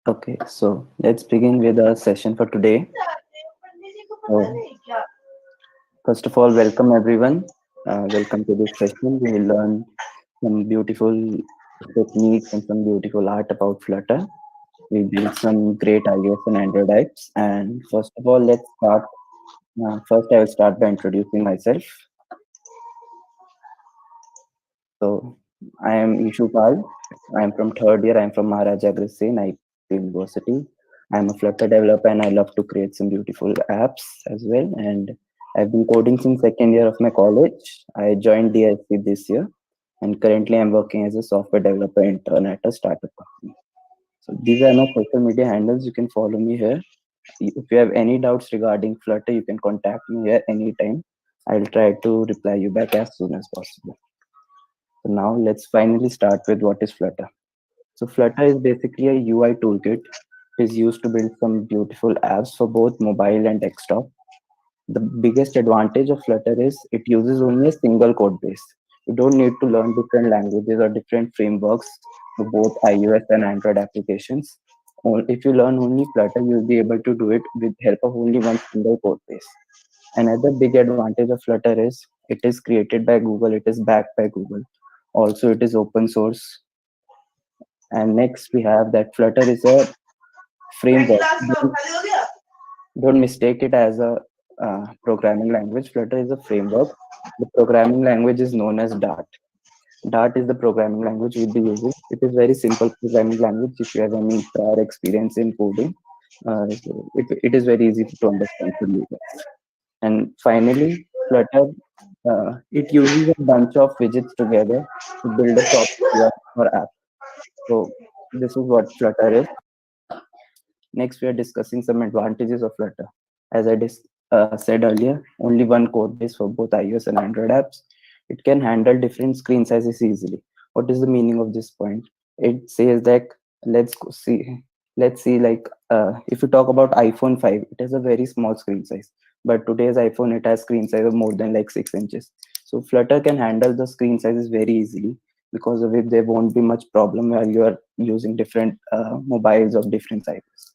Okay, so let's begin with our session for today. So, first of all, welcome everyone. Welcome to this session. We will learn some beautiful techniques and some beautiful art about Flutter. We build some great iOS and Android apps. And first of all, let's start. First, I will start by introducing myself. So, I am Ishu Pal. I am from third year. I am from Maharaja Agrawal IIT University. I'm a Flutter developer and I love to create some beautiful apps as well. And I've been coding since second year of my college. I joined DSC this year and currently I'm working as a software developer intern at a startup company. So these are my social media handles. You can follow me here. If you have any doubts regarding Flutter, you can contact me here anytime. I'll try to reply you back as soon as possible. So now let's finally start with what is Flutter. So Flutter is basically a UI toolkit. It is used to build some beautiful apps for both mobile and desktop. The biggest advantage of Flutter is it uses only a single code base. You don't need to learn different languages or different frameworks for both iOS and Android applications. If you learn only Flutter, you'll be able to do it with help of only one single code base. Another big advantage of Flutter is it is created by Google, it is backed by Google. Also, it is open source. And next, we have that Flutter is a framework. Don't mistake it as a programming language. Flutter is a framework. The programming language is known as Dart. Dart is the programming language we'll be using. It is very simple programming language. If you have any prior experience in coding, it is very easy to understand for you guys. And finally, Flutter, it uses a bunch of widgets together to build a software or app. So this is what Flutter is. Next, we are discussing some advantages of Flutter. As I said earlier, only one code base for both iOS and Android apps. It can handle different screen sizes easily. What is the meaning of this point? It says that let's go see. Let's see, like if you talk about iPhone 5, it has a very small screen size. But today's iPhone, it has screen size of more than like 6 inches. So Flutter can handle the screen sizes very easily because of it, there won't be much problem while you are using different mobiles of different sizes.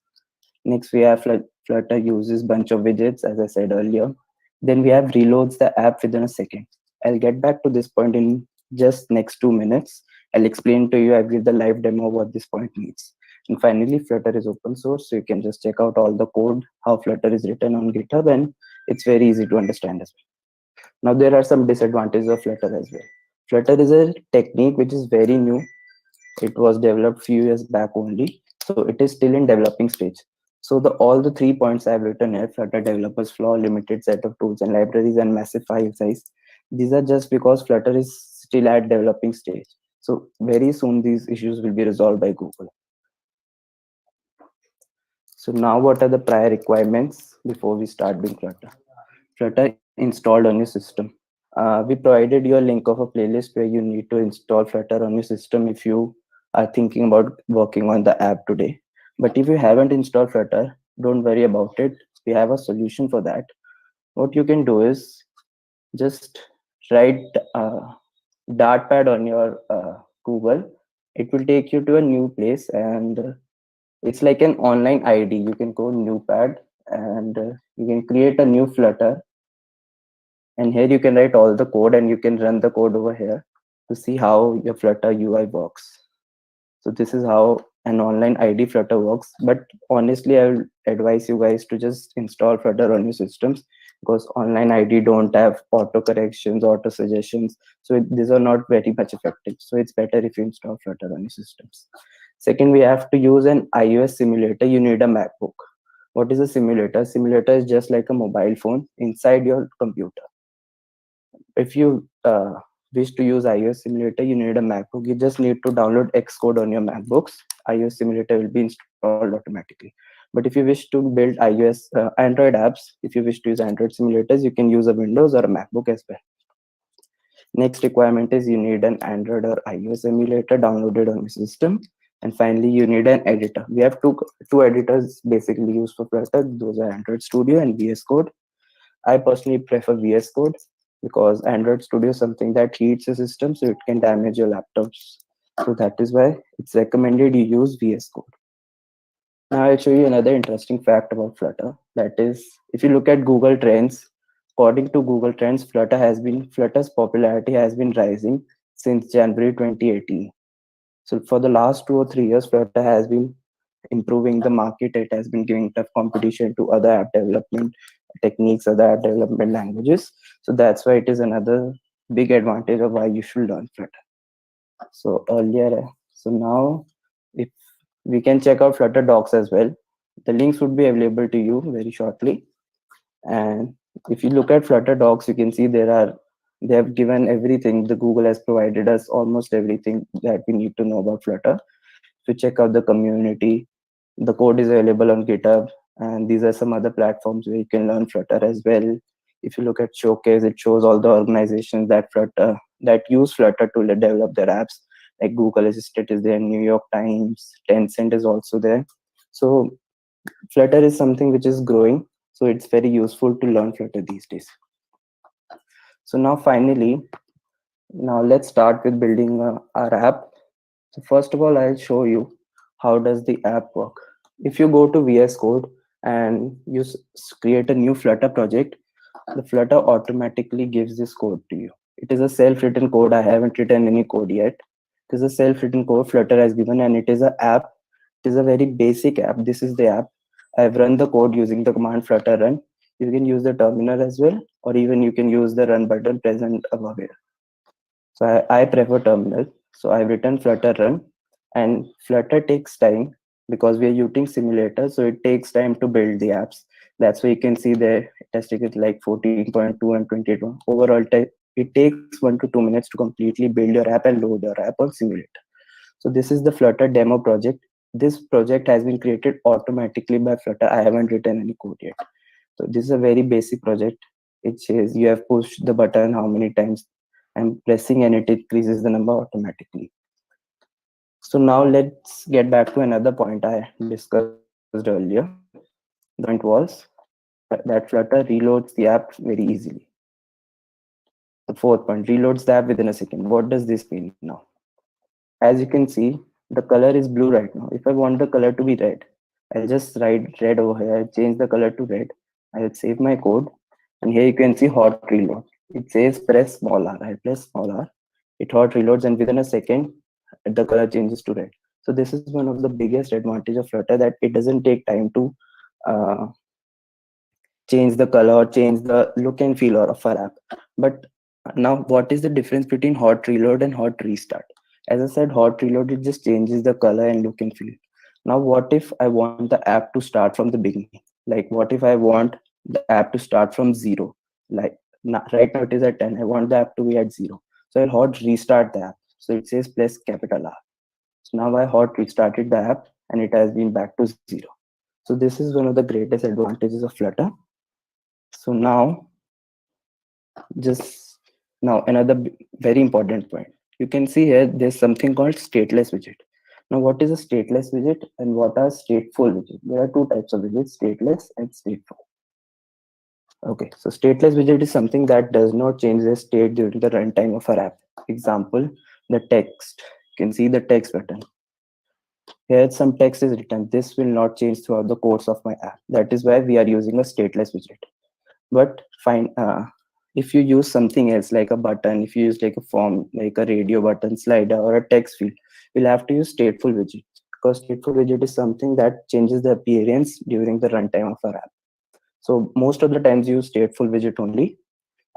Next, we have Flutter uses bunch of widgets, as I said earlier. Then we have reloads the app within a second. I'll get back to this point in just next 2 minutes. I'll explain to you. I'll give the live demo what this point means. And finally, Flutter is open source, so you can just check out all the code, how Flutter is written on GitHub, and it's very easy to understand as well. Now, there are some disadvantages of Flutter as well. Flutter is a technique which is very new. It was developed few years back only, so it is still in developing stage. So the all the 3 points I've written here: Flutter developers flaw, limited set of tools and libraries, and massive file size. These are just because Flutter is still at developing stage. So very soon these issues will be resolved by Google. So now what are the prior requirements before we start building Flutter? Flutter installed on your system. We provided you a link of a playlist where you need to install Flutter on your system if you are thinking about working on the app today. But if you haven't installed Flutter, don't worry about it. We have a solution for that. What you can do is just write Dartpad on your Google. It will take you to a new place, and it's like an online ID. You can go Newpad, and you can create a new Flutter, and here you can write all the code and you can run the code over here to see how your Flutter UI works. So this is how an online ID Flutter works. But honestly, I will advise you guys to just install Flutter on your systems because online ID don't have auto corrections, auto suggestions. So these are not very much effective. So it's better if you install Flutter on your systems. Second, we have to use an iOS simulator. You need a MacBook. What is a simulator? Simulator is just like a mobile phone inside your computer. If you wish to use iOS simulator, you need a MacBook. You just need to download Xcode on your MacBooks. iOS simulator will be installed automatically. But if you wish to build iOS Android apps, if you wish to use Android simulators, you can use a Windows or a MacBook as well. Next requirement is you need an Android or iOS emulator downloaded on your system. And finally, you need an editor. We have two editors basically used for Flutter. Those are Android Studio and VS Code. I personally prefer VS Code because Android Studio is something that heats your system, so it can damage your laptops. So that is why it's recommended you use VS Code. Now I'll show you another interesting fact about Flutter. That is, if you look at Google Trends, according to Google Trends, Flutter's popularity has been rising since January 2018. So for the last 2 or 3 years, Flutter has been improving the market. It has been giving tough competition to other app development techniques, other app development languages. So that's why it is another big advantage of why you should learn Flutter. So now if we can check out Flutter docs as well. The links would be available to you very shortly. And if you look at Flutter docs, you can see they have given everything. The Google has provided us almost everything that we need to know about Flutter. To check out the community, the code is available on GitHub, and these are some other platforms where you can learn Flutter as well. If you look at Showcase, it shows all the organizations that use Flutter to develop their apps. Like Google Assistant is there, New York Times, Tencent is also there. So Flutter is something which is growing, so it's very useful to learn Flutter these days. So now let's start with building our app. So first of all, I'll show you how does the app work. If you go to VS Code and create a new Flutter project, the Flutter automatically gives this code to you. It is a self-written code. I haven't written any code yet. It is a self-written code Flutter has given, and it is an app. It is a very basic app. This is the app. I've run the code using the command flutter run. You can use the terminal as well, or even you can use the run button present above here. So I prefer terminal. So I've written flutter run, and flutter takes time because we are using simulator. So it takes time to build the apps. That's why you can see the test ticket like 14.2 and 28. Overall, it takes 1 to 2 minutes to completely build your app and load your app on simulator. So this is the Flutter demo project. This project has been created automatically by Flutter. I haven't written any code yet. So this is a very basic project. It says you have pushed the button how many times I'm pressing, and it increases the number automatically. So now let's get back to another point I discussed earlier. The point was that Flutter reloads the app very easily. The fourth point, reloads the app within a second. What does this mean now? As you can see, the color is blue right now. If I want the color to be red, I'll just write red over here. I'll change the color to red. I'll save my code. And here you can see hot reload. It says press small r. I press small r. It hot reloads, and within a second, the color changes to red. So this is one of the biggest advantage of Flutter, that it doesn't take time to uh, change the color, change the look and feel of our app. But now, what is the difference between hot reload and hot restart? As I said, hot reload, it just changes the color and look and feel. Now, what if I want the app to start from the beginning? Like, what if I want the app to start from zero? Like, right now it is at 10. I want the app to be at zero. So I'll hot restart the app. So it says plus capital R. So now I hot restarted the app, and it has been back to zero. So this is one of the greatest advantages of Flutter. So just now another very important point. You can see here there's something called stateless widget. Now, what is a stateless widget and what are stateful widget? There are two types of widgets, stateless and stateful. Okay, so stateless widget is something that does not change the state during the runtime of our app. Example, the text. You can see the text button. Here some text is written. This will not change throughout the course of my app. That is why we are using a stateless widget. But fine, if you use something else like a button, if you use like a form, like a radio button, slider, or a text field, we'll have to use stateful widget, because stateful widget is something that changes the appearance during the runtime of our app. So most of the times use stateful widget only,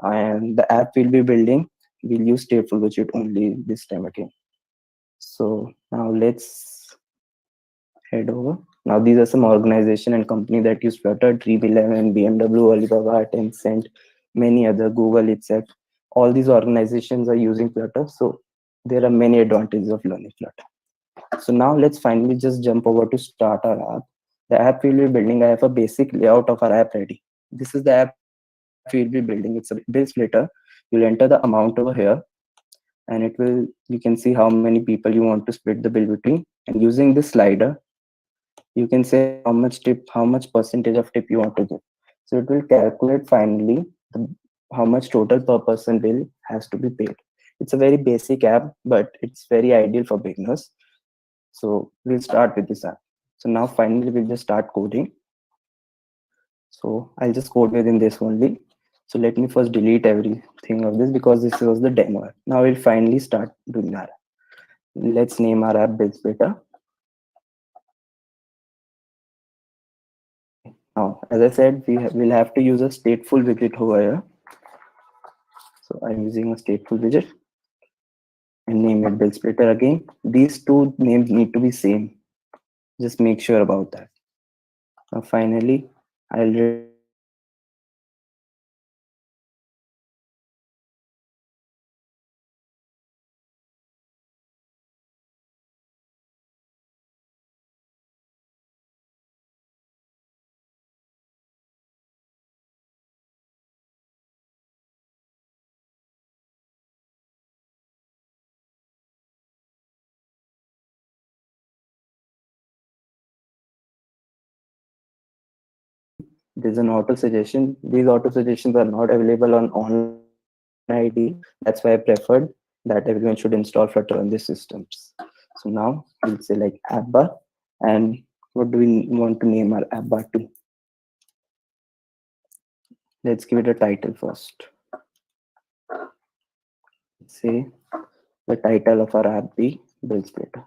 and the app we'll be building will use stateful widget only this time again. So now let's head over. Now these are some organization and company that use Flutter: Dream11, BMW, Alibaba, Tencent, many other, Google itself. All these organizations are using Flutter, so there are many advantages of learning Flutter. So now let's finally just jump over to start our app. The app we'll be building, I have a basic layout of our app ready. This is the app we'll be building. It's a bill splitter. You'll enter the amount over here, and it will, you can see how many people you want to split the bill between. And using this slider, you can say how much percentage of tip you want to give. So it will calculate finally how much total per person bill has to be paid. It's a very basic app, but it's very ideal for beginners. So we'll start with this app. So now finally we'll just start coding. So I'll just code within this only. So let me first delete everything of this because this was the demo. Now we'll finally start doing that. Let's name our app Biz Beta. Now, as I said, will have to use a stateful widget over here. So I'm using a stateful widget and name it Bill Splitter again. These two names need to be same. Just make sure about that. Now finally, I'll return the app there's an auto suggestion. These auto suggestions are not available on online IDE. That's why I preferred that everyone should install Flutter on their systems. So now we'll say like app bar, and what do we want to name our app bar to? Let's give it a title first. Say the title of our app be Bill Splitter.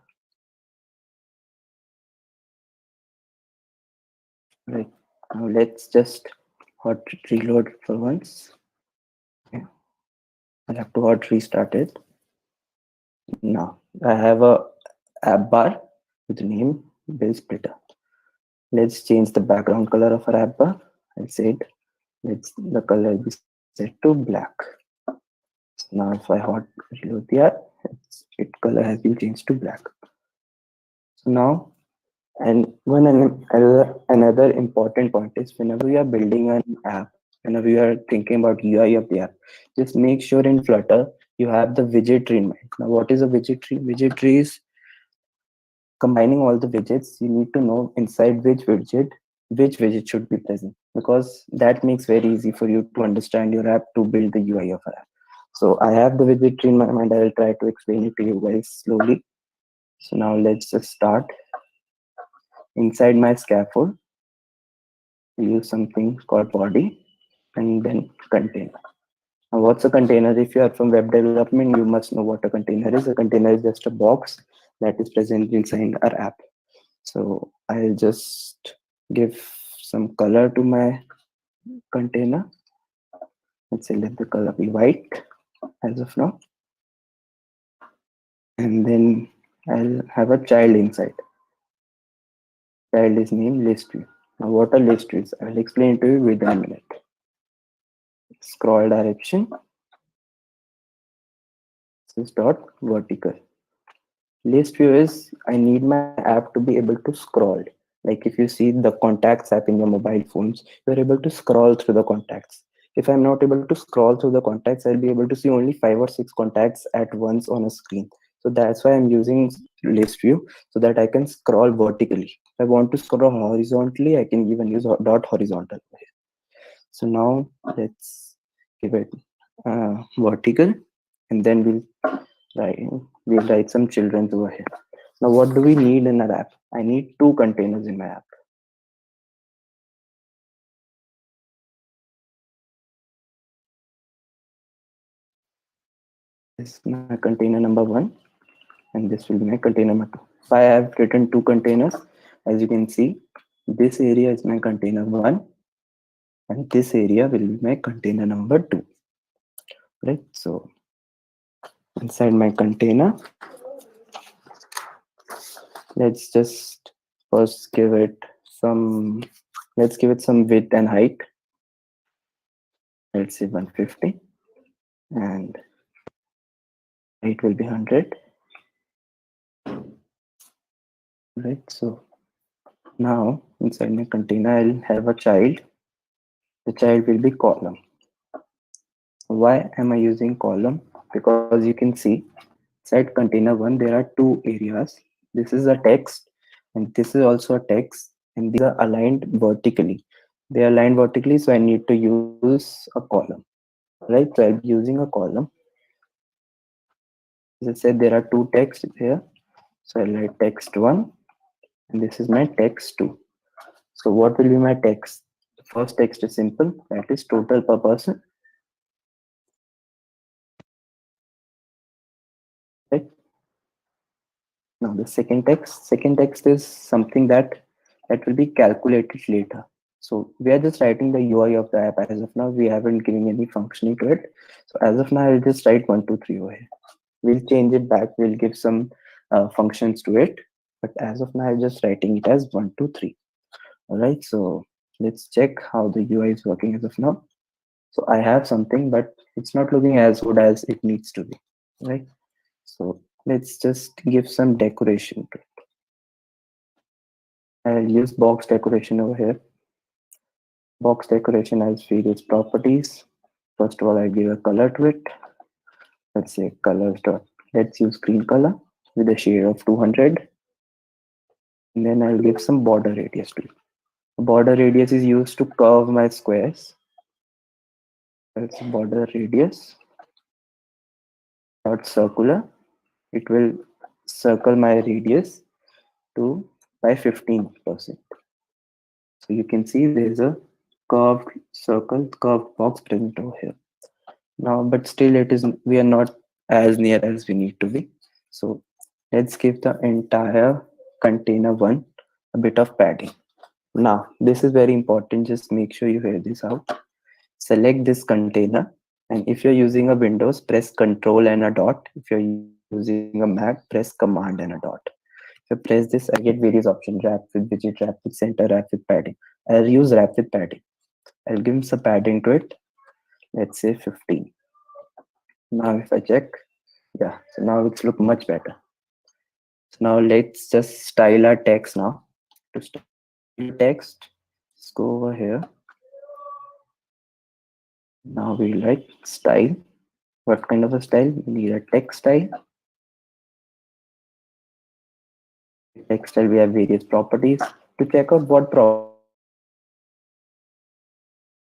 Right. Now let's just hot reload for once. Okay. I'll have to hot restart it. Now I have a app bar with the name Bill Splitter. Let's change the background color of our app bar. I'll say it. Let's the color be set to black. Now if I hot reload the app, its color has been changed to black. So now, and another important point is whenever you are building an app, whenever you are thinking about UI of the app, just make sure in Flutter you have the widget tree in mind. Now, what is a widget tree? Widget tree is combining all the widgets. You need to know inside which widget should be present, because that makes very easy for you to understand your app to build the UI of an app. So I have the widget tree in my mind. I will try to explain it to you very slowly. So now let's just start. Inside my scaffold, we use something called body and then container. Now, what's a container? If you are from web development, you must know what a container is. A container is just a box that is present inside our app. So I'll just give some color to my container. Let's say let the color be white as of now. And then I'll have a child inside. Child is named list view. Now what are list views? I will explain to you within a minute. Scroll direction. This is dot vertical. List view is I need my app to be able to scroll. Like if you see the contacts app in your mobile phones, you're able to scroll through the contacts. If I'm not able to scroll through the contacts, I'll be able to see only 5 or 6 contacts at once on a screen. So that's why I'm using list view so that I can scroll vertically. If I want to scroll horizontally, I can even use dot horizontal. So now let's give it vertical, and then Right. We'll write some children over here. Now, what do we need in our app? I need 2 containers in my app. This is my container number 1, and this will be my container number 2. So I have written 2 containers. As you can see, this area is my container 1, and this area will be my container number 2. Right. So inside my container, let's just first give it some. Let's give it some width and height. Let's say 150, and height will be 100. Right. So now inside my container, I'll have a child. The child will be column. Why am I using column? Because you can see inside container 1, there are 2 areas. This is a text, and this is also a text, and these are aligned vertically. They are aligned vertically, so I need to use a column. Right. So I'll be using a column. As I said, there are 2 texts here. So I'll write text 1 and this is my text too. So what will be my text? The first text is simple, that is total per person, right? Now the second text is something that will be calculated later. So we are just writing the UI of the app as of now. We haven't given any functioning to it. So as of now, I'll just write 1, 2, 3 over here. We'll change it back. We'll give some functions to it. But as of now, I'm just writing it as 1, 2, 3. All right. So let's check how the UI is working as of now. So I have something, but it's not looking as good as it needs to be. Right. So let's just give some decoration to it. I'll use box decoration over here. Box decoration has various properties. First of all, I give a color to it. Let's say colors dot. Let's use green color with a shade of 200. And then I'll give some border radius to it. Border radius is used to curve my squares. That's border radius dot circular. It will circle my radius to by 15%. So you can see there's a curved circle, curved box present over here. Now, but still it is, we are not as near as we need to be. So let's give the entire container one a bit of padding. Now, this is very important. Just make sure you hear this out. Select this container. And if you're using a Windows, press Control and a dot. If you're using a Mac, press Command and a dot. If you press this, I get various options: wrap with widget, wrap with center, wrap with padding. I'll use wrap with padding. I'll give some padding to it. Let's say 15. Now if I check, yeah, so now it's look much better. So now let's just style our text now. To style your text, just go over here. Now we like style. What kind of a style? We need a text style. In text style, we have various properties. To check out what properties we have, let's just go over here.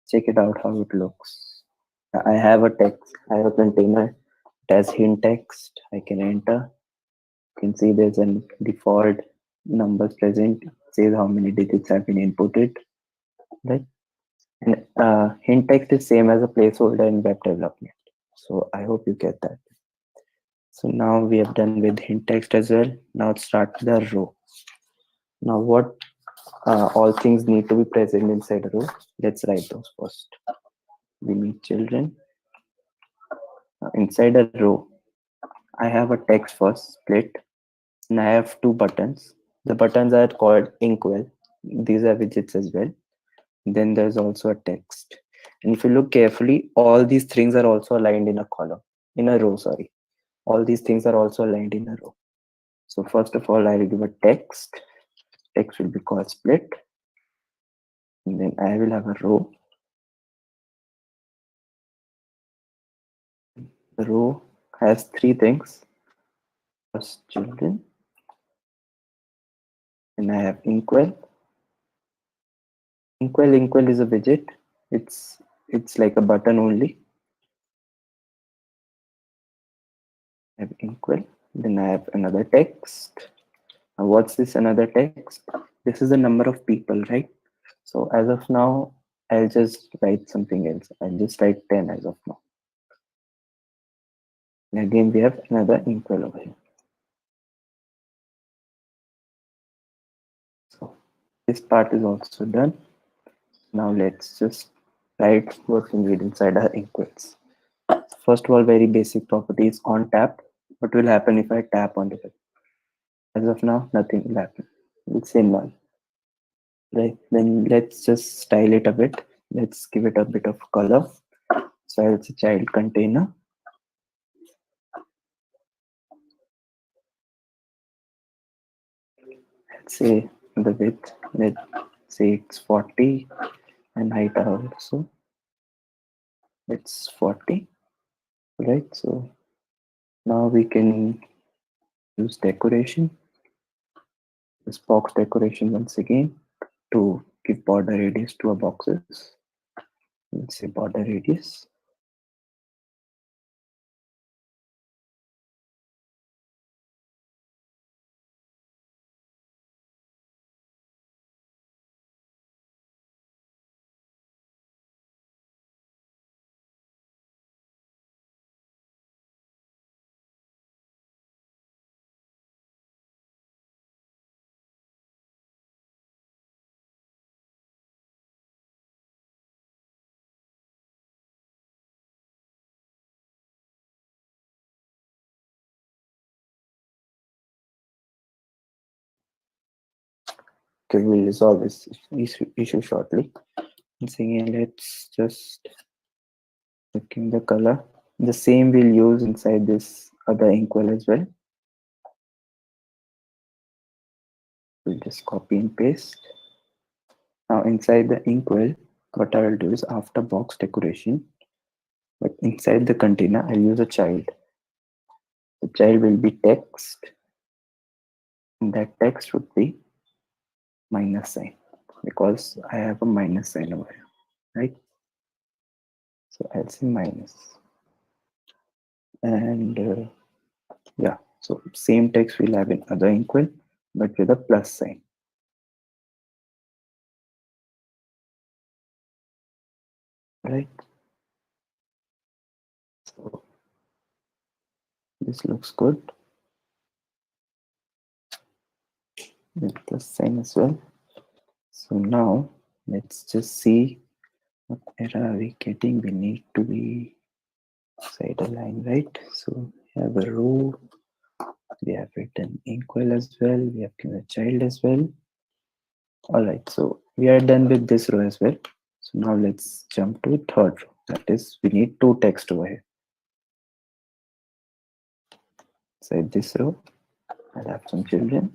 check it out how it looks. I have a text, I have a container. It has hint text. I can enter. You can see there's a default numbers present. It says how many digits have been inputted. Right? And hint text is same as a placeholder in web development. So I hope you get that. So now we have done with hint text as well. Now let's start with the row. Now what all things need to be present inside a row? Let's write those first. We need children. Inside a row, I have a text first, split, and I have two buttons. The buttons are called inkwell. These are widgets as well. Then there's also a text. And if you look carefully, all these things are also aligned in a column, in a row, sorry. All these things are also aligned in a row. So first of all, I will give a text. Text will be called split. And then I will have a row. The row has three things. First, children. And I have inkwell. Inkwell is a widget. It's like a button only. I have inkwell. Then I have another text. Now what's this another text? This is the number of people, right? So as of now, I'll just write something else. I'll just write 10 as of now. And again, we have another inkwell over here. So this part is also done. Now let's just write what we need inside our inkwells. First of all, very basic properties on tap. What will happen if I tap on it? As of now, nothing will happen. It's say null. Right. Then let's just style it a bit. Let's give it a bit of color. So it's a child container. Let's say the width, let's say it's 40, and height also it's 40. Right. So now we can use decoration. This box decoration once again to give border radius to our boxes. Let's say border radius. Okay, we'll resolve this issue shortly. Once again, let's just looking the color. The same we'll use inside this other inkwell as well. We'll just copy and paste. Now inside the inkwell, what I will do is after box decoration, but inside the container, I'll use a child. The child will be text, and that text would be minus sign because I have a minus sign over here, right? So I'll say minus. And yeah, so same text we'll have in other inkwell, but with a plus sign. Right? So this looks good. With plus sign as well. So now let's just see what error are we getting. We need to be side align, right? So we have a row, we have written inkwell as well, we have given a child as well. All right, so we are done with this row as well. So now let's jump to third row. That is, we need two text over here. Inside this row, I'll have some children.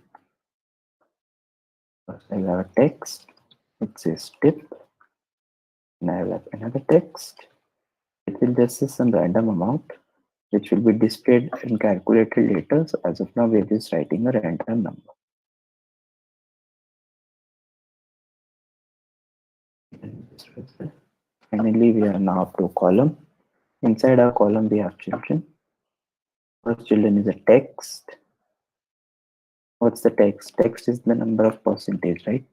First, I'll have a text. It says tip. And I'll have another text. It will just say some random amount, which will be displayed and calculated later. So as of now, we're just writing a random number. Finally, we are now up to a column. Inside our column, we have children. First children is a text. What's the text? Text is the number of percentage, right?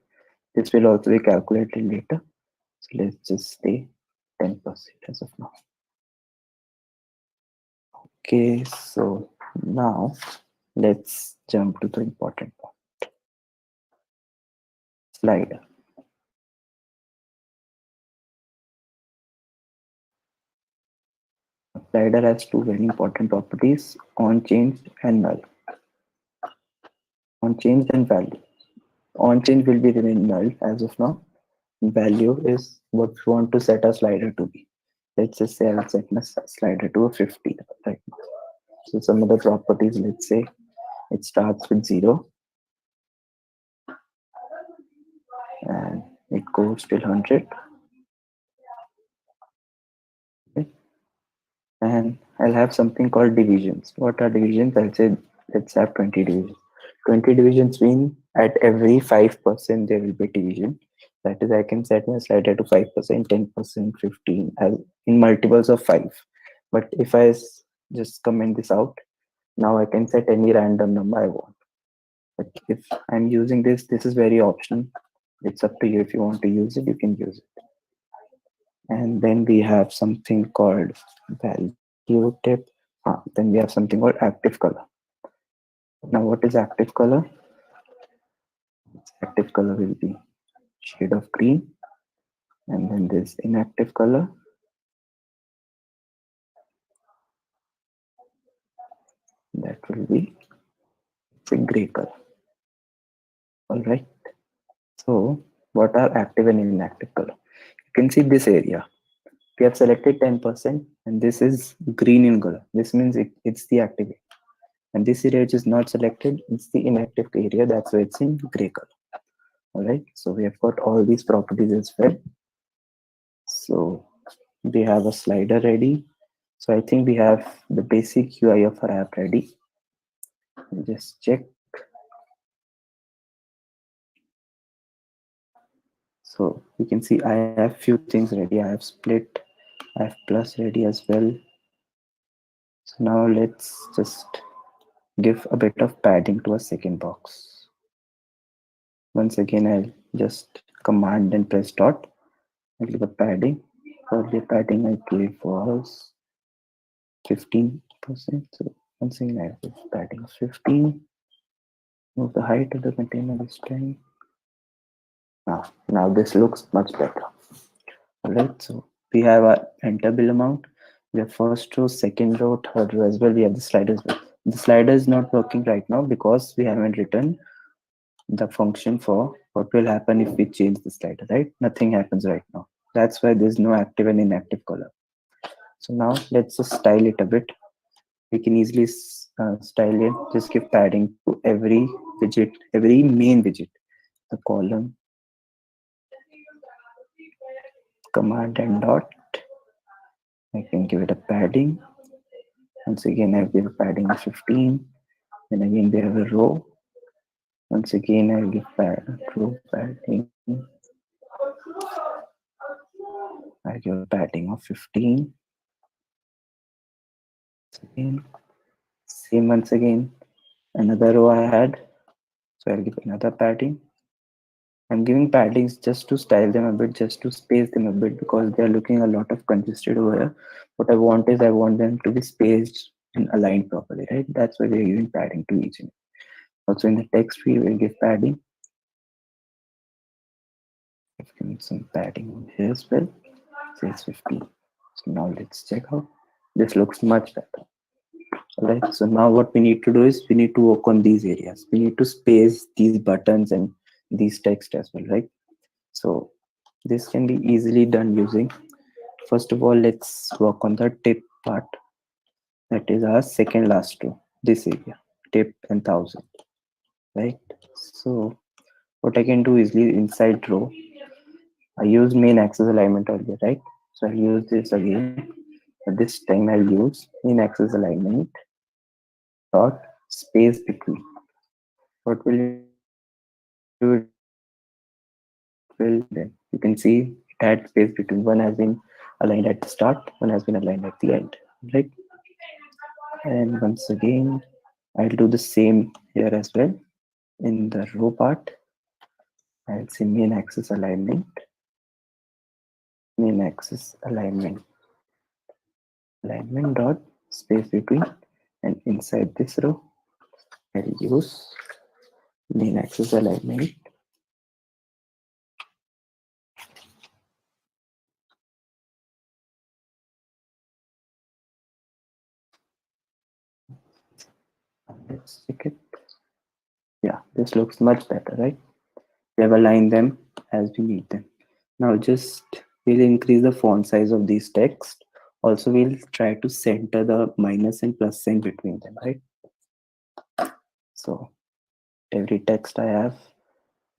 This will also be calculated later. So let's just say 10% as of now. Okay, so now let's jump to the important part. Slider. Slider has two very important properties: on change and null. On change and value. On change will be remain null as of now. Value is what we want to set our slider to be. Let's just say I'll set my slider to a 50 right now. So some other properties, let's say it starts with 0 and it goes till 100. Okay. And I'll have something called divisions. What are divisions? I'll say let's have 20 divisions. 20 divisions mean at every 5% there will be division. That is, I can set my slider to 5%, 10%, 15 as in multiples of 5. But if just comment this out, now I can set any random number I want. But if I'm using this is very optional. It's up to you. If you want to use it, you can use it. And then we have something called value tip. Then we have something called active color. Now, what is active color? Active color will be shade of green, and then this inactive color, that will be a gray color. All right. So, what are active and inactive color? You can see this area. We have selected 10%, and this is green in color. This means it's the active area. And this area which is not selected, it's the inactive area. That's why it's in gray color. All right. So we have got all these properties as well. So we have a slider ready. So I think we have the basic UI of our app ready. Just check. So you can see I have few things ready. I have split, I have plus ready as well. So now let's just give a bit of padding to a second box. Once again, I'll just command and press dot. I'll give a padding. For the padding I gave was 15%. So once again, I give padding of 15. Move the height of the container this time. Now this looks much better. All right, so we have our enter bill amount. We have first row, second row, third row as well. We have the sliders. The slider is not working right now because we haven't written the function for what will happen if we change the slider, right? Nothing happens right now. That's why there's no active and inactive color. So now let's just style it a bit. We can easily style it. Just give padding to every widget, every main widget, the column, command and dot. I can give it a padding. Once again, I give a padding of 15. Then again, we have a row. Once again, I'll give row padding. I give a padding of 15. Again, same once again. Another row I had. So I'll give another padding. I'm giving paddings just to style them a bit, just to space them a bit because they're looking a lot of congested over here. What I want is I want them to be spaced and aligned properly, right? That's why we're giving padding to each. Also in the text field, we'll give padding. I've given some padding on here as well. Says 15. So now let's check out. This looks much better. All right. So now what we need to do is we need to work on these areas. We need to space these buttons and these text as well, right? So this can be easily done using. First of all, let's work on the tip part. That is our second last row. This area, tip and 1000, right? So what I can do is inside row. I use main axis alignment earlier, right? So I'll use this again. But this time I'll use main axis alignment dot space between. What will you do? It will then you can see it had space between. One has been aligned at the start, one has been aligned at the end, right? And once again, I'll do the same here as well. In the row part, I'll say main axis alignment, alignment dot space between, and inside this row, I'll use main axis alignment. Let's check it. Yeah, this looks much better, right? We have aligned them as we need them. Now just we'll increase the font size of these text. Also, we'll try to center the minus and plus sign between them, right? So every text I have,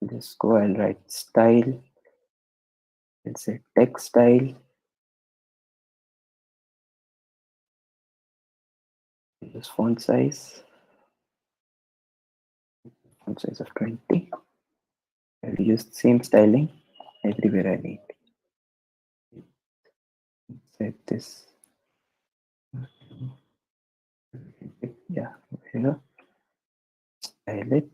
just go, I'll write style. Let's say text style. Use font size of 20. I'll use the same styling everywhere I need. Set this. Yeah, here. Style it.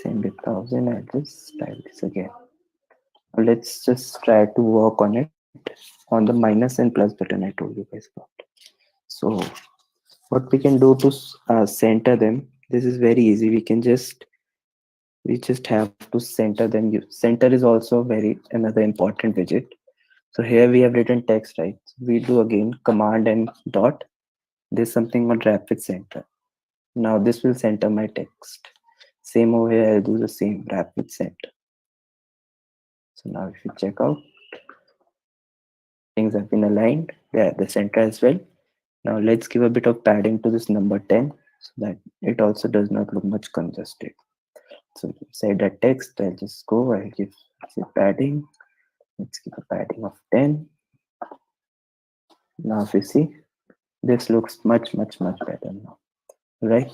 Same with 1000. I'll just style this again. Let's just try to work on it on the minus and plus button I told you guys about. So what we can do to center them, this is very easy. We just have to center them. Center is also very another important widget. So here we have written text, right? We do again command and dot. There's something on wrap with center. Now this will center my text. Same over here, I'll do the same, wrap with center. So now if you check out, things have been aligned. They're at the center as well. Now let's give a bit of padding to this number 10 so that it also does not look much congested. So inside that text, I'll just go, I'll give padding. Let's give a padding of 10. Now if you see, this looks much better now, right?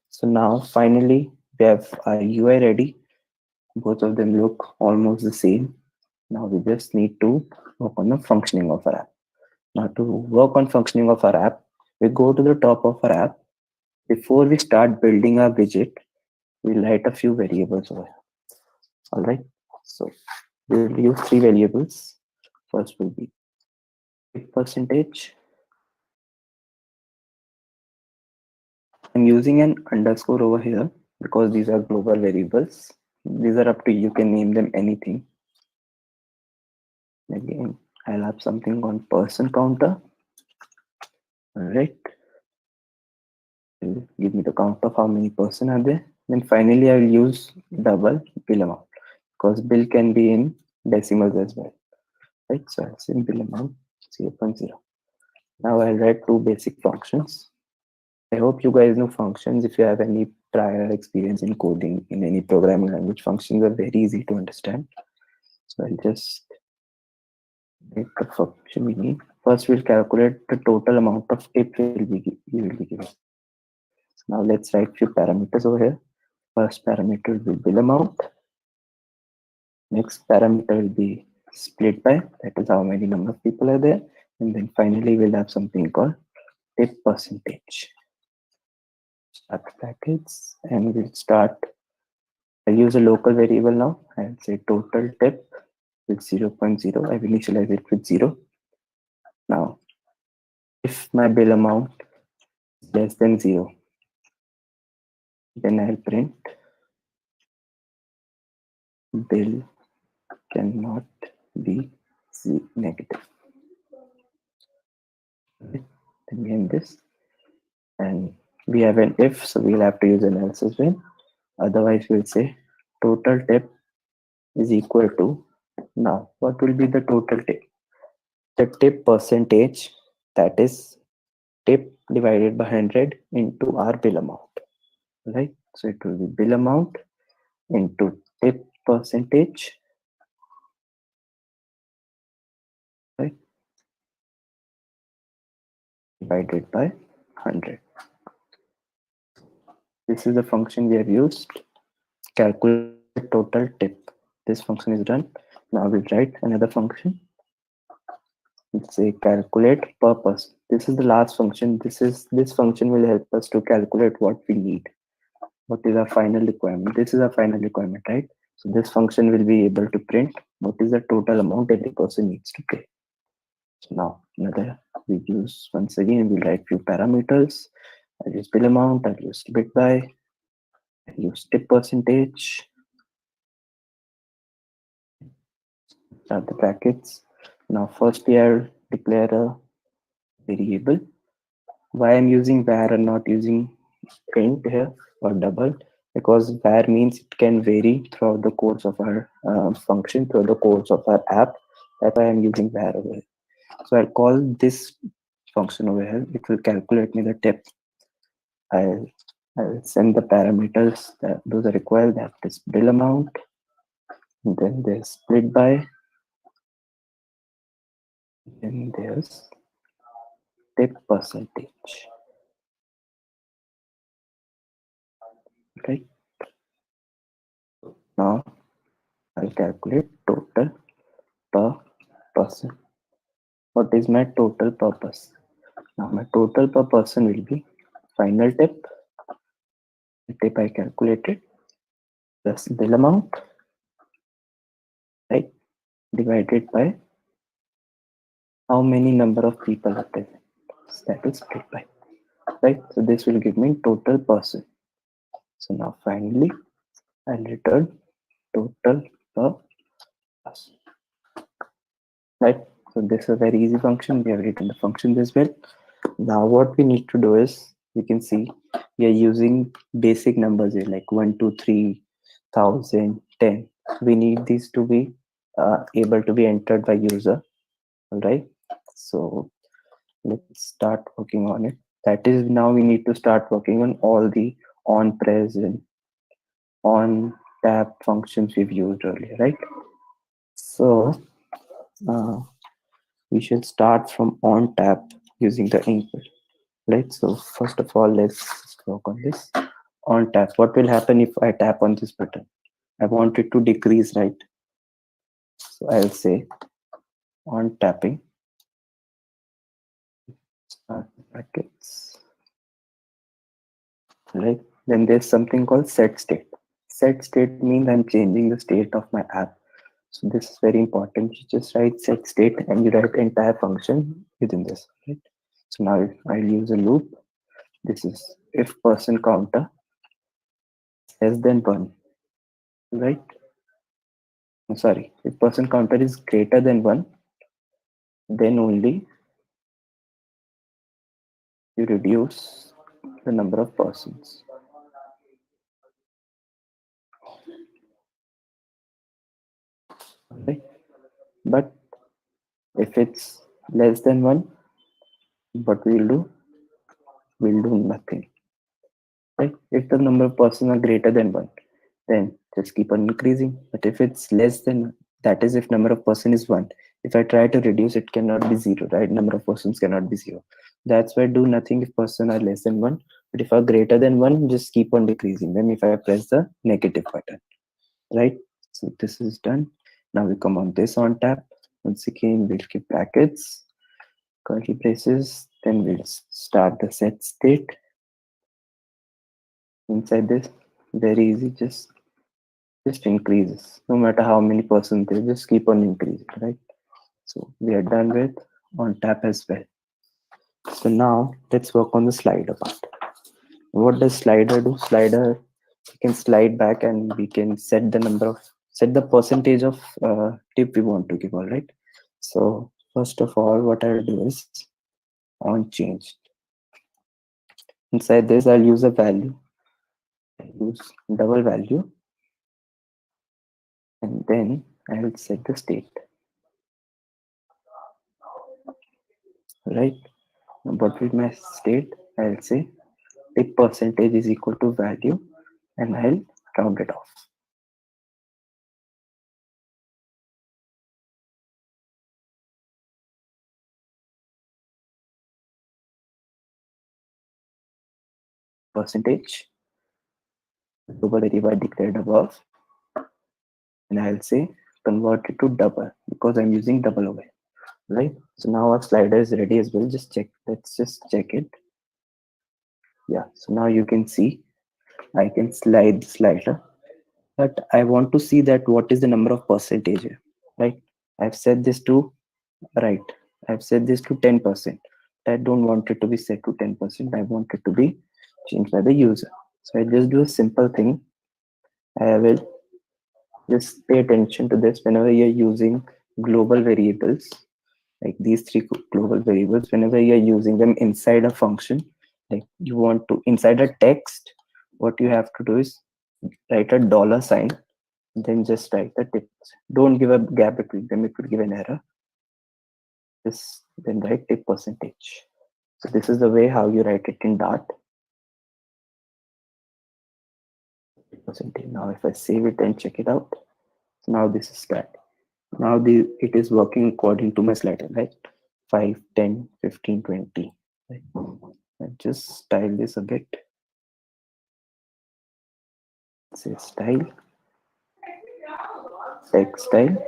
So now finally we have our UI ready. Both of them look almost the same. Now we just need to work on the functioning of our app. Now to work on functioning of our app, we go to the top of our app. Before we start building our widget, we'll write a few variables over here. All right. So we'll use three variables. First will be percentage. I'm using an underscore over here because these are global variables. These are up to you. You can name them anything. Again, I'll have something on person counter. All right. Give me the count of how many person are there. Then finally, I will use double bill amount because bill can be in decimals as well. Right. So I'll say bill amount 0.0. Now I'll write two basic functions. I hope you guys know functions. If you have any prior experience in coding in any programming language, functions are very easy to understand. So I'll just make the function we need. First, we'll calculate the total amount of tip you will be given. So now let's write few parameters over here. First parameter will be bill amount. Next parameter will be split by, that is how many number of people are there. And then finally, we'll have something called tip percentage. Start brackets and we'll start. I use a local variable now. I'll say total tip with 0.0. I've initialized it with 0. Now, if my bill amount is less than 0, then I'll print bill cannot be negative. Right? Again, this. And we have an if, so we'll have to use an else as well. Otherwise, we'll say total tip is equal to. Now, what will be the total tip? The tip percentage, that is tip divided by 100 into our bill amount, right? So it will be bill amount into tip percentage, right? Divided by 100. This is the function we have used. Calculate total tip. This function is done. Now we'll write another function. Let's say calculate per person. This is the last function. This function will help us to calculate what we need. What is our final requirement? This is our final requirement, right? So this function will be able to print what is the total amount every person needs to pay. So now another we use once again we'll write few parameters. I'll use bill amount, I'll use bit by, I'll use tip percentage, start the brackets. Now firstly I'll declare a variable. Why I'm using var and not using int here or double? Because var means it can vary throughout the course of our function, throughout the course of our app. That's why I'm using var over here. So I'll call this function over here. It will calculate me the tip. I'll, I'll send the parameters that those are required. That is bill amount. And then there's split by. Then there's tip percentage. Right now, I'll calculate total per person. What is my total per person? Now my total per person will be final tip, the tip I calculated, plus bill amount, right, divided by how many number of people are present. So that is split by, right? So this will give me total person. So now finally, I'll return total per person, right? So this is a very easy function. We have written the functions as well. Now what we need to do is, you can see we are using basic numbers here like 1, 2, 3, 1000, 10. We need these to be able to be entered by user. All right. So let's start working on it. That is, now we need to start working on all the on press and on tap functions we've used earlier, right? So uh, we should start from on tap using the input, right? So first of all, let's work on this on tap. What will happen if I tap on this button? I want it to decrease, right? So I'll say on tapping, start brackets, right? Then there's something called set state. Set state means I'm changing the state of my app. So this is very important. You just write set state and you write the entire function within this, right? So now I'll use a loop. This is if person counter less than one, right? I'm sorry, if person counter is greater than one, then only you reduce the number of persons, right? But if it's less than one, what we'll do, we'll do nothing, right? If the number of persons are greater than one, then just keep on increasing. But if it's less than, that is if number of person is one. If I try to reduce, it cannot be zero, right? Number of persons cannot be zero. That's why do nothing if person are less than one. But if are greater than one, just keep on decreasing them if I press the negative button, right? So this is done. Now we come on this on tap. Once again, we'll keep brackets, curly braces, then we'll start the set state. Inside this, very easy, just increases. No matter how many percentage, just keep on increasing, right? So we are done with on tap as well. So now let's work on the slider part. What does slider do? Slider, we can slide back and we can set the number of, set the percentage of tip we want to give, all right? So first of all, what I'll do is on change. Inside this, I'll use a value. I'll use double value, and then I'll set the state, right? What will my state? I'll say tip percentage is equal to value, and I'll round it off. Percentage, global variable declared above, and I'll say convert it to double because I'm using double over here. right? So now our slider is ready as well. Just check. Let's just check it. Yeah. So now you can see I can slide the slider, but I want to see that what is the number of percentage here, right? I've set this to right. I've set this to 10%. I don't want it to be set to 10%. I want it to be changed by the user. So I just do a simple thing. I will just pay attention to this whenever you're using global variables, like these three global variables, whenever you're using them inside a function, like you want to inside a text, what you have to do is write a dollar sign, then just write the tip. Don't give a gap between them, it will give an error. Just then write tip percentage. So this is the way how you write it in Dart. Percentage. Now if I save it and check it out, so now this is that. Now it is working according to my slider, right? 5, 10, 15, 20. Right? I just style this a bit. Say style, text style.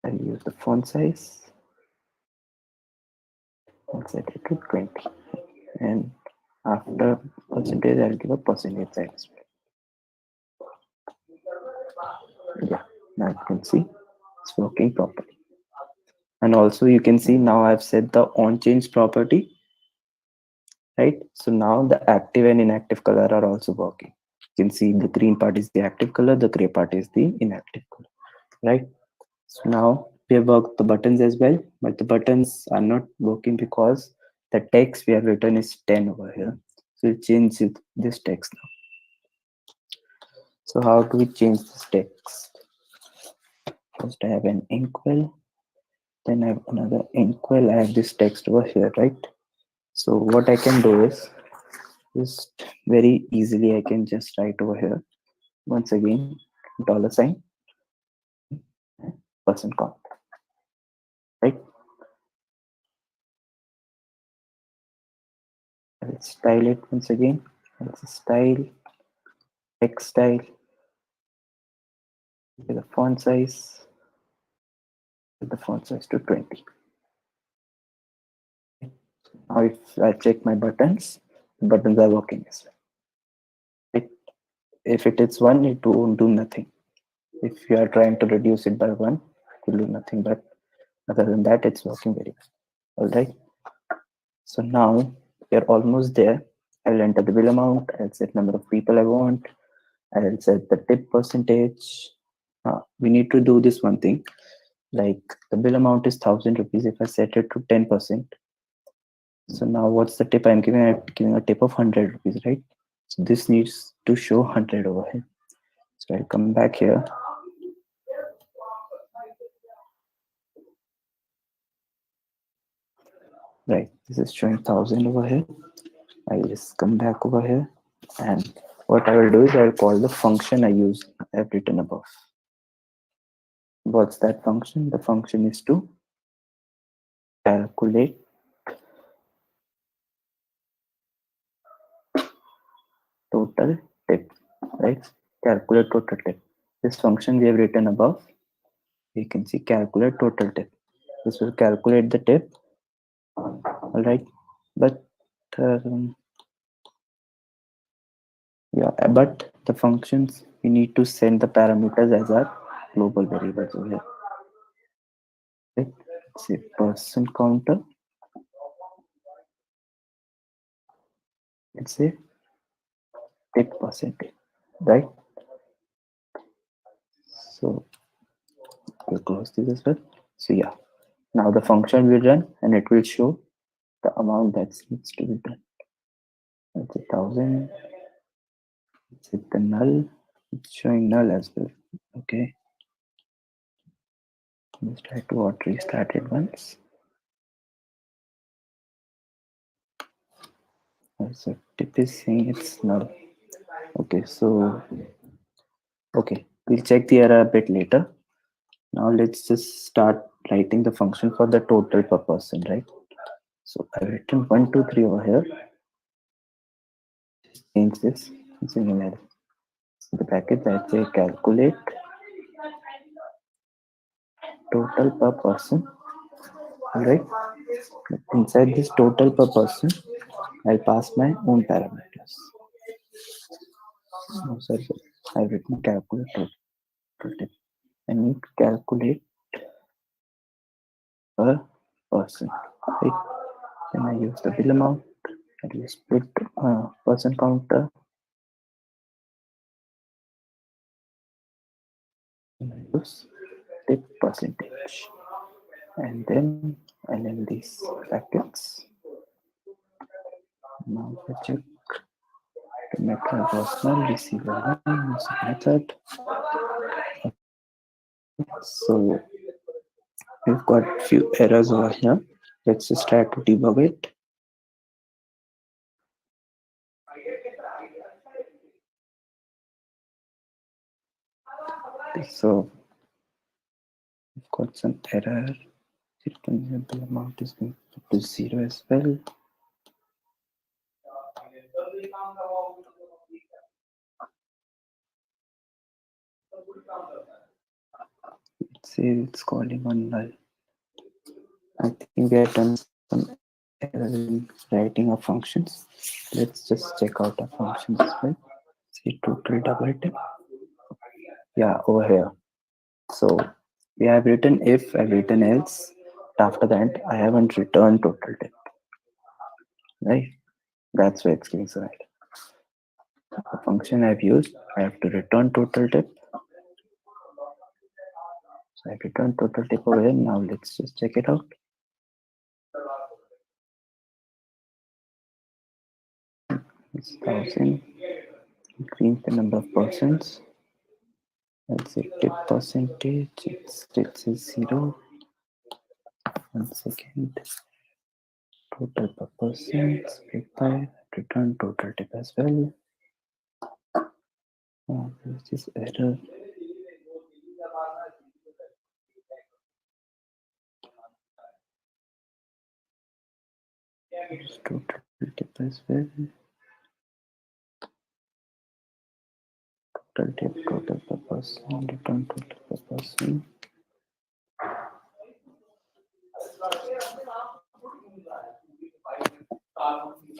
I'll use the font size and set it to 20. And after percentage, I'll give a percentage size. Yeah, now you can see it's working properly. And also you can see now I've set the on change property, right? So now the active and inactive color are also working. You can see the green part is the active color, the gray part is the inactive color, right? So now we have worked the buttons as well, but the buttons are not working because the text we have written is 10 over here. So we'll change this text now. So how do we change this text? First I have an inkwell, then I have another inkwell. I have this text over here, right? So what I can do is just very easily I can just write over here once again dollar sign percent count, right? I'll style it once again. I'll style text style with the font size, to 20. Now if I check my buttons, the buttons are working as well. It, if it is 1, it won't do nothing. If you are trying to reduce it by 1, it will do nothing. But other than that, it's working very well. All right. So now we're almost there. I'll enter the bill amount. I'll set number of people I want. I'll set the tip percentage. We need to do this one thing. Like the bill amount is 1,000 rupees. If I set it to 10%, so now what's the tip I'm giving? I'm giving a tip of 100 rupees, right? So this needs to show 100 over here. So I'll come back here. Right, this is showing 1,000 over here. I'll just come back over here, and what I will do is I'll call the function I've written above. What's that function? The function is to calculate total tip, right? Calculate total tip. This function we have written above, you can see calculate total tip. This will calculate the tip, all right? But yeah, but the functions we need to send the parameters as our global variables over here. Right? Say person counter. Let's say tip percentage, right? So we'll close this as well. So yeah, now the function will run and it will show the amount that needs to be done. Let's say 1,000. Let's hit the null. It's showing null as well. Okay. Let's try to restart it once. So tip is saying it's null. Okay, so okay, we'll check the error a bit later. Now let's just start writing the function for the total per person, right? So I've written 1, 2, 3 over here. Change this. The package I say calculate total per person. Alright. Inside this total per person, I'll pass my own parameters. No, sorry. I've written calculate total tip. I need to calculate per person. Right. Then I use the bill amount. I will split person counter. And I use tip percentage. And then I'll end these brackets. Now I check to make my personal receiver line using method. So we've got few errors over here. Let's just try to debug it. So we've got some error. The amount is going to 0 as well. Let's say it's calling on null. I think we have done some error in writing of functions. Let's just check out our functions as well. See total double tip. Yeah, over here. So we have written if, I've written else. After that, I haven't returned total tip. Right? That's why it's getting so right. The function I've used, I have to return total tip. So I return total tip over here. Now let's just check it out. It's 1000. Increase the number of persons. Let's say tip percentage. It still says 0. 1 second. Total per person. Split by return total tip as well. There's this error. There's total tip as well. Total tip, total per person, return total per person.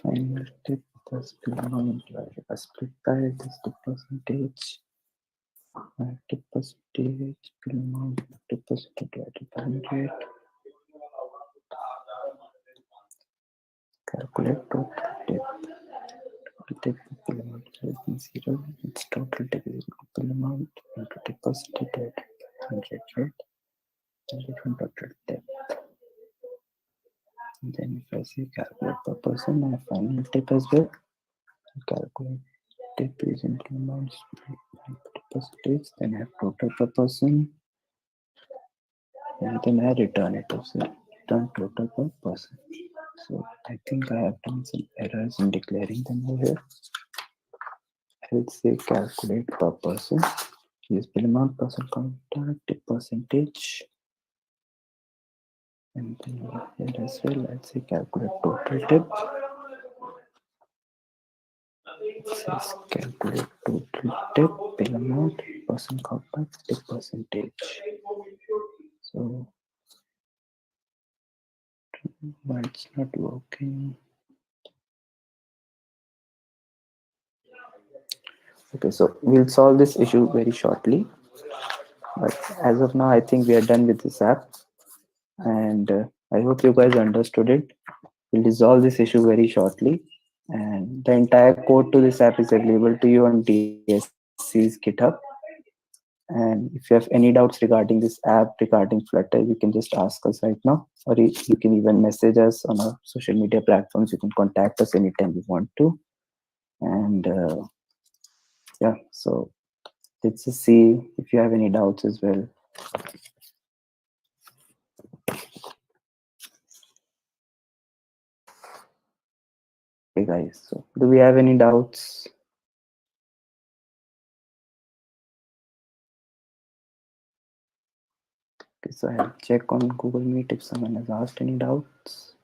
Final tip plus bill amount divided by split by this tip percentage. Tip percentage, bill amount, tip percentage divided by 100. Calculate total tip. Total tip bill amount is less than 0. Its total tip is equal to bill amount into tip percentage divided by 100, right? And return total tip. And then if I say calculate per person, my final tip as well. Calculate tip is into amount split by percentage. Then I have total per person. And then I return it as well. Return total per person. So I think I have done some errors in declaring them over here. I'll say calculate per person. Use bill amount, person counter, tip percentage. And then here as well, I'll say calculate total tip. It says calculate total tip, bill amount, person counter, tip percentage. So why it's not working? Okay, so we'll solve this issue very shortly. But as of now, I think we are done with this app. And I hope you guys understood it. We'll resolve this issue very shortly. And the entire code to this app is available to you on DSC's GitHub. And if you have any doubts regarding this app, regarding Flutter, you can just ask us right now. Or you can even message us on our social media platforms. You can contact us anytime you want to. And yeah, so let's just see if you have any doubts as well. Okay, guys. So do we have any doubts? Okay, so I'll check on Google Meet if someone has asked any doubts.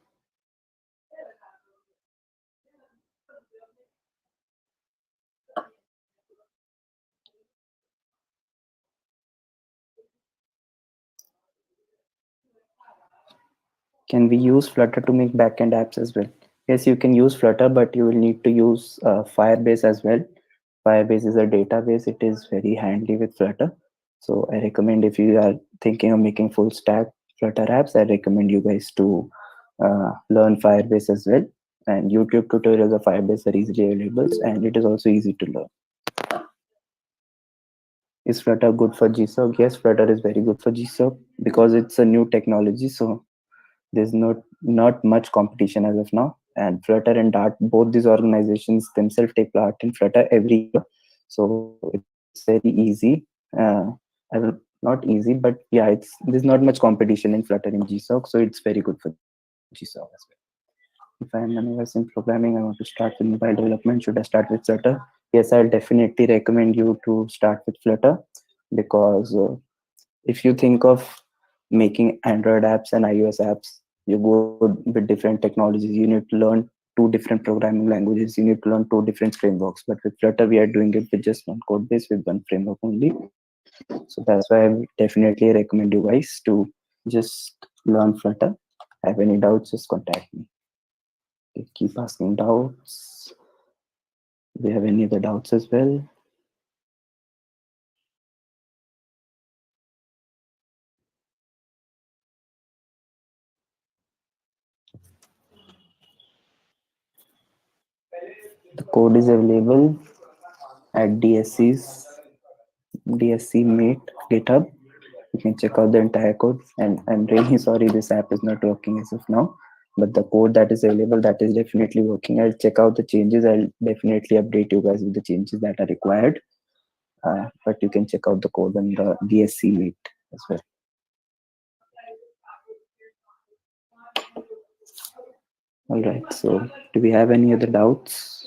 Can we use Flutter to make backend apps as well? Yes, you can use Flutter, but you will need to use Firebase as well. Firebase is a database. It is very handy with Flutter. So I recommend, if you are thinking of making full stack Flutter apps, I recommend you guys to learn Firebase as well. And YouTube tutorials of Firebase are easily available, and it is also easy to learn. Is Flutter good for GSOC? Yes, Flutter is very good for GSOC because it's a new technology. So there's not much competition as of now. And Flutter and Dart, both these organizations themselves take part in Flutter every year. So it's very easy. I will not easy, but yeah, there's not much competition in Flutter in GSOC, so it's very good for GSOC as well. If I am an US in programming, I want to start with mobile development. Should I start with Flutter? Yes, I'll definitely recommend you to start with Flutter because if you think of making Android apps and iOS apps, you go with different technologies. You need to learn two different programming languages. You need to learn two different frameworks. But with Flutter, we are doing it with just one code base with one framework only. So that's why I would definitely recommend you guys to just learn Flutter. Have any doubts, just contact me. Okay, keep asking doubts. Do you have any other doubts as well? The code is available at DSC Mate GitHub. You can check out the entire code. And I'm really sorry this app is not working as of now. But the code that is available, that is definitely working. I'll check out the changes. I'll definitely update you guys with the changes that are required. But you can check out the code on the DSC Meet as well. All right. So, do we have any other doubts?